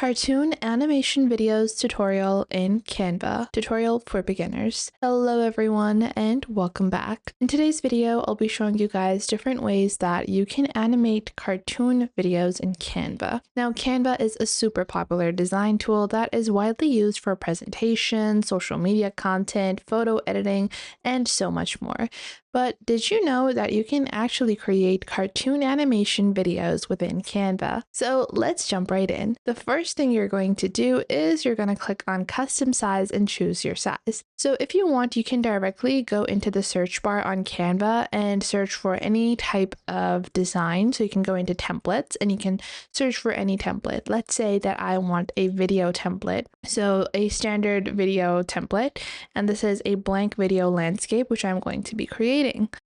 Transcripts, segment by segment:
Cartoon animation videos tutorial in Canva, tutorial for beginners. Hello everyone and welcome back. In today's video, I'll be showing you guys different ways that you can animate cartoon videos in Canva. Now, Canva is a super popular design tool that is widely used for presentation, social media content, photo editing, and so much more. But did you know that you can actually create cartoon animation videos within Canva? So let's jump right in. The first thing you're going to do is you're going to click on custom size and choose your size. So if you want, you can directly go into the search bar on Canva and search for any type of design. So you can go into templates and you can search for any template. Let's say that I want a video template. So a standard video template, and this is a blank video landscape, which I'm going to be creating.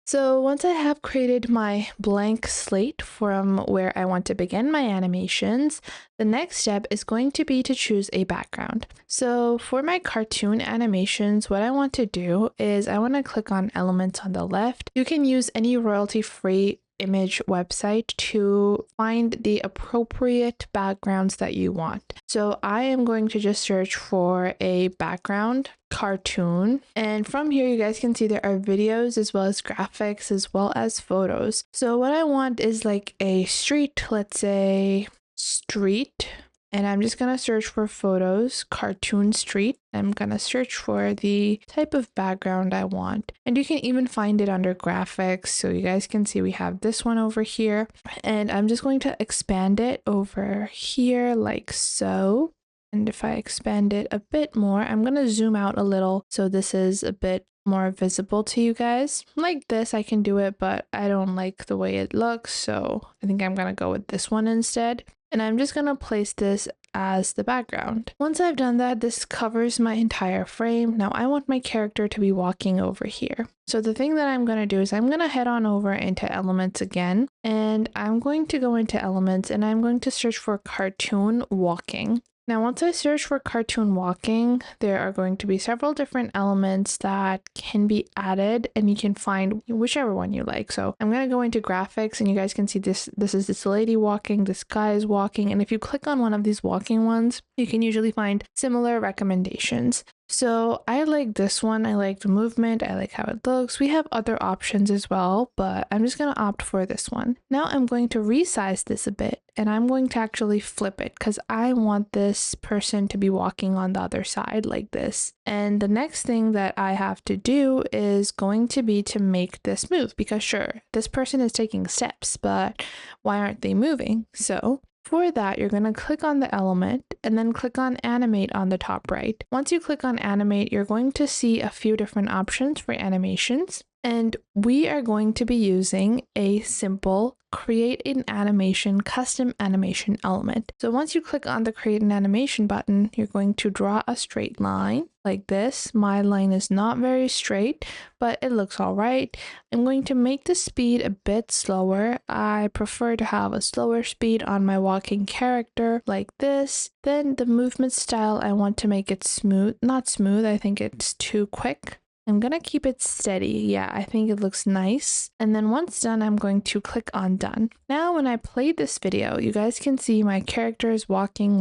So once I have created my blank slate from where I want to begin my animations, the next step is going to be to choose a background. So for my cartoon animations, what I want to do is I want to click on elements on the left. You can use any royalty-free image website to find the appropriate backgrounds that you want. So I am going to just search for a background cartoon, and from here you guys can see there are videos as well as graphics as well as photos. So what I want is like a street, let's say street, and I'm just gonna search for photos, cartoon street. I'm gonna search for the type of background I want, and you can even find it under graphics. So you guys can see we have this one over here, and I'm just going to expand it over here like so. And if I expand it a bit more, I'm gonna zoom out a little so this is a bit more visible to you guys. Like this, I can do it, but I don't like the way it looks, so I think I'm gonna go with this one instead. And I'm just gonna place this as the background. Once I've done that, this covers my entire frame. Now I want my character to be walking over here. So the thing that I'm gonna do is I'm gonna head on over into elements again, and I'm going to go into elements and I'm going to search for cartoon walking. Now, once I search for cartoon walking, there are going to be several different elements that can be added, and you can find whichever one you like. So I'm going to go into graphics, and you guys can see this is this lady walking, this guy is walking. And if you click on one of these walking ones, you can usually find similar recommendations. So I like this one. I like the movement. I like how it looks. We have other options as well, but I'm just going to opt for this one. Now I'm going to resize this a bit, and I'm going to actually flip it because I want this person to be walking on the other side like this. And the next thing that I have to do is going to be to make this move, because sure, this person is taking steps, but why aren't they moving? So for that, you're going to click on the element and then click on animate on the top right. Once you click on animate, you're going to see a few different options for animations. And we are going to be using a simple create an animation, custom animation element. So once you click on the create an animation button, you're going to draw a straight line like this. My line is not very straight, but it looks all right. I'm going to make the speed a bit slower. I prefer to have a slower speed on my walking character like this. Then the movement style, I want to make it smooth, not smooth. I think it's too quick. I'm gonna keep it steady. Yeah, I think it looks nice. And then once done, I'm going to click on done. Now, when I play this video, you guys can see my characters walking,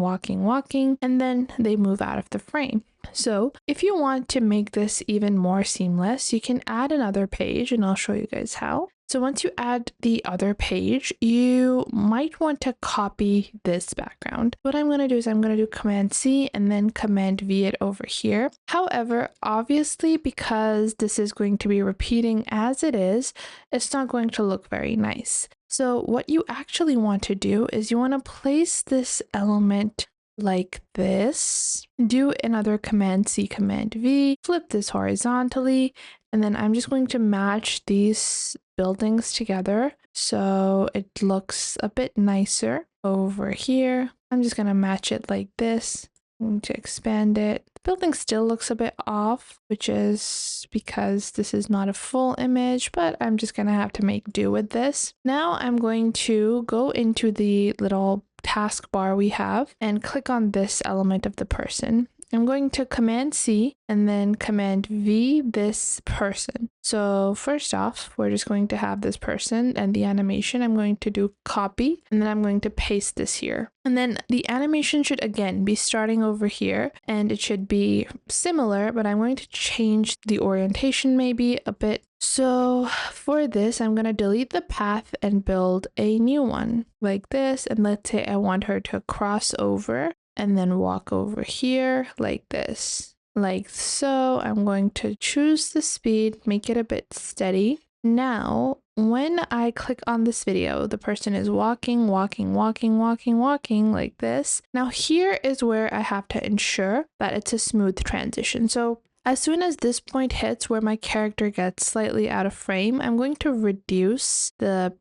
and then they move out of the frame. So if you want to make this even more seamless, you can add another page, and I'll show you guys how. So once you add the other page, you might want to copy this background. What I'm going to do is I'm going to do Command C and then Command V it over here. However, obviously, because this is going to be repeating as it is, it's not going to look very nice. So what you actually want to do is you want to place this element like this, do another Command C, Command V, flip this horizontally, and then I'm just going to match these buildings together so it looks a bit nicer over here. I'm just going to match it like this. I'm going to expand it. The building still looks a bit off, which is because this is not a full image, but I'm just going to have to make do with this. Now I'm going to go into the little taskbar we have and click on this element of the person. I'm going to Command C and then Command V this person. So first off, we're just going to have this person and the animation. I'm going to do copy and then I'm going to paste this here. And then the animation should again be starting over here and it should be similar, but I'm going to change the orientation maybe a bit. So for this, I'm going to delete the path and build a new one like this. And let's say I want her to cross over and then walk over here like this, like so. I'm going to choose the speed, make it a bit steady. Now, when I click on this video, the person is walking like this. Now here is where I have to ensure that it's a smooth transition. So as soon as this point hits where my character gets slightly out of frame, I'm going to reduce the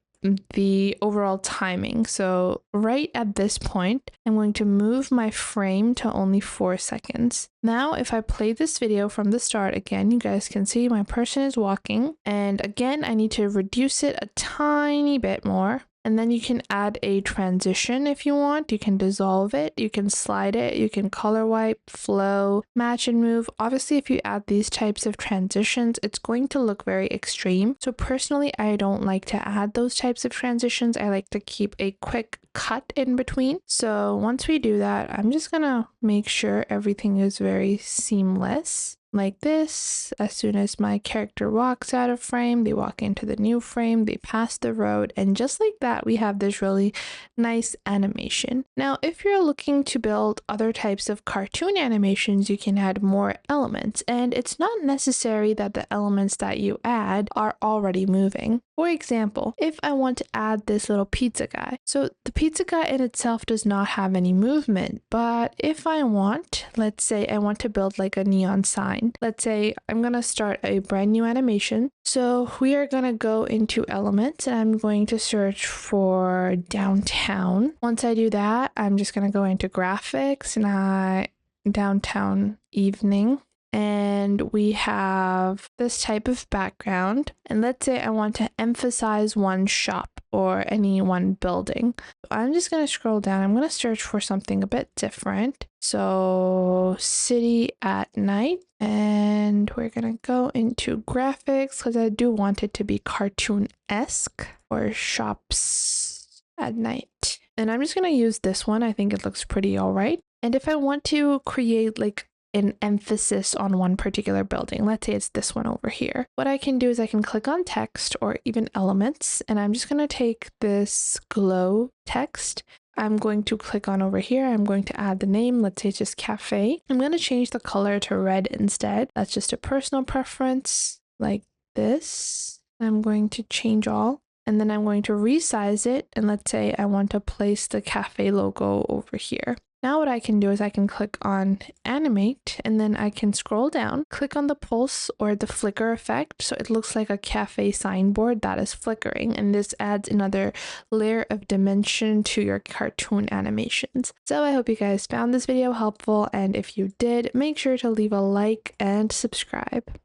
overall timing. So right at this point, I'm going to move my frame to only 4 seconds. Now, if I play this video from the start again, you guys can see my person is walking. And again, I need to reduce it a tiny bit more. And then you can add a transition if you want. You can dissolve it, you can slide it, you can color wipe, flow, match and move. Obviously, if you add these types of transitions, it's going to look very extreme. So personally, I don't like to add those types of transitions. I like to keep a quick cut in between. So once we do that, I'm just gonna make sure everything is very seamless. Like this. As soon as my character walks out of frame, they walk into the new frame, they pass the road, and just like that, we have this really nice animation. Now, if you're looking to build other types of cartoon animations, you can add more elements, and it's not necessary that the elements that you add are already moving. For example, if I want to add this little pizza guy, so the pizza guy in itself does not have any movement, but if I want, let's say I want to build like a neon sign. Let's say I'm going to start a brand new animation. So we are going to go into elements and I'm going to search for downtown. Once I do that, I'm just going to go into graphics and downtown evening. And we have this type of background. And let's say I want to emphasize one shop or any one building. I'm just going to scroll down. I'm going to search for something a bit different. So city at night. And we're going to go into graphics because I do want it to be cartoon-esque, or shops at night. And I'm just going to use this one. I think it looks pretty all right. And if I want to create like an emphasis on one particular building, let's say it's this one over here, what I can do is I can click on text or even elements, and I'm just going to take this glow text. I'm going to click on over here. I'm going to add the name. Let's say it's just cafe. I'm going to change the color to red instead. That's just a personal preference like this. I'm going to change all, and then I'm going to resize it. And let's say I want to place the cafe logo over here. Now what I can do is I can click on animate, and then I can scroll down, click on the pulse or the flicker effect. So it looks like a cafe signboard that is flickering, and this adds another layer of dimension to your cartoon animations. So I hope you guys found this video helpful, and if you did, make sure to leave a like and subscribe.